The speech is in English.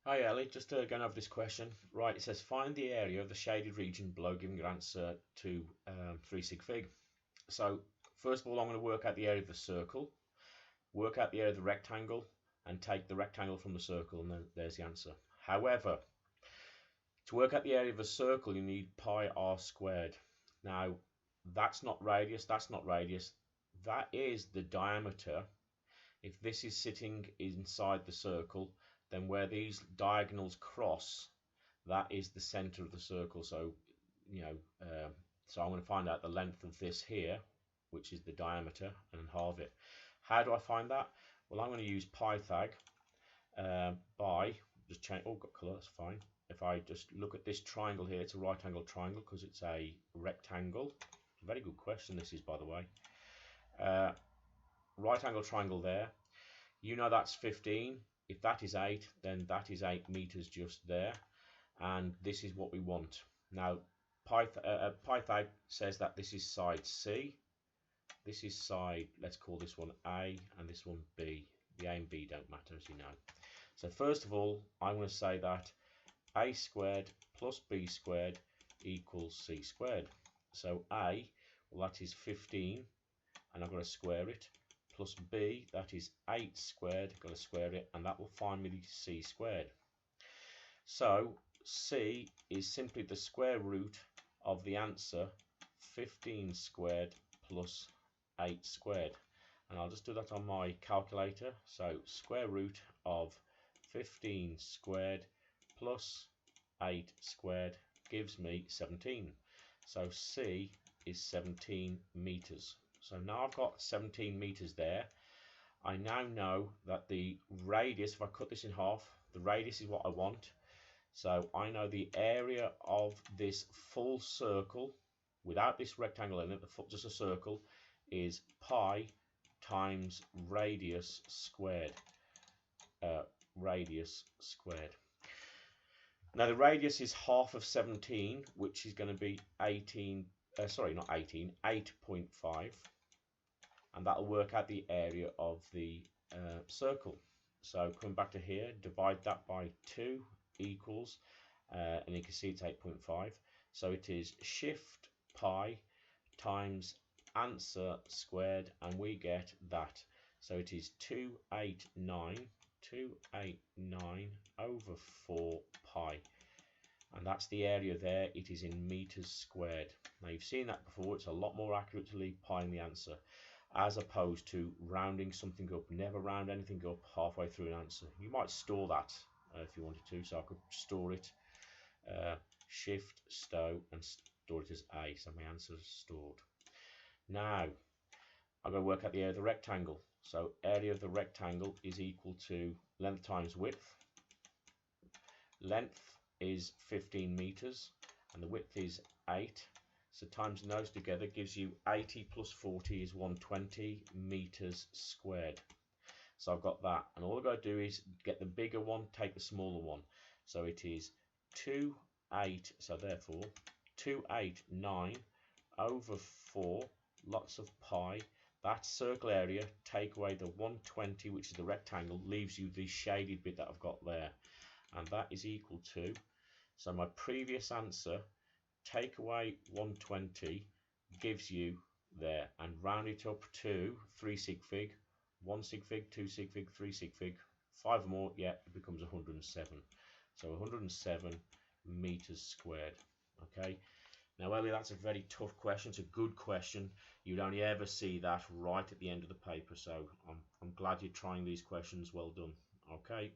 Hi Ellie, just going over this question. Right, it says find the area of the shaded region below giving your answer to 3 sig fig. So first of all, I'm going to work out the area of the circle, work out the area of the rectangle, and take the rectangle from the circle, and then there's the answer. However, to work out the area of a circle, you need pi r squared. Now, that's not radius, that's not radius. That is the diameter. If this is sitting inside the circle, then where these diagonals cross, that is the center of the circle. So, you know, so I'm going to find out the length of this here, which is the diameter, and halve it. How do I find that? Well, I'm going to use Pythag by just change. Oh, got colour. That's fine. If I just look at this triangle here, it's a right angle triangle because it's a rectangle. Very good question. This is, by the way, right angle triangle there. You know that's 15. If that is 8, then that is 8 meters just there. And this is what we want. Now, Pythag says that this is side C. This is side, let's call this one A, and this one B. The A and B don't matter, as you know. So first of all, I'm going to say that A squared plus B squared equals C squared. So A, well, that is 15, and I've got to square it, plus B, that is 8 squared, got to square it, and that will find me C squared. So C is simply the square root of the answer 15 squared plus 8 squared. And I'll just do that on my calculator. So square root of 15 squared plus 8 squared gives me 17. So C is 17 meters. So now I've got 17 meters there. I now know that the radius, if I cut this in half, the radius is what I want. So I know the area of this full circle, without this rectangle in it, just a circle, is pi times radius squared. Radius squared. Now the radius is half of 17, which is going to be 18, sorry, not 18, 8.5. And that'll work out the area of the circle. So coming back to here, divide that by 2 equals, and you can see it's 8.5. So it is shift pi times answer squared, and we get that. So it is 289 over 4 pi. And that's the area there. It is in meters squared. Now you've seen that before. It's a lot more accurate to leave pi in the answer, as opposed to rounding something up. Never round anything up halfway through an answer. You might store that if you wanted to. So I could store it, shift, stow, and store it as A. So my answer is stored. Now I'm going to work out the area of the rectangle. So area of the rectangle is equal to length times width. Length is 15 meters and the width is 8. So times those together gives you 80 plus 40 is 120 meters squared. So I've got that, and all I've got to do is get the bigger one, take the smaller one. So it is 28, so therefore 289 over 4, lots of pi. That circle area, take away the 120, which is the rectangle, leaves you the shaded bit that I've got there. And that is equal to, so my previous answer, take away 120 gives you there, and round it up to 3 sig fig, 1 sig fig, 2 sig fig, 3 sig fig, 5 more, yeah, it becomes 107. So 107 meters squared. Okay, now Ellie, that's a very tough question. It's a good question. You'd only ever see that right at the end of the paper, so I'm glad you're trying these questions. Well done. Okay.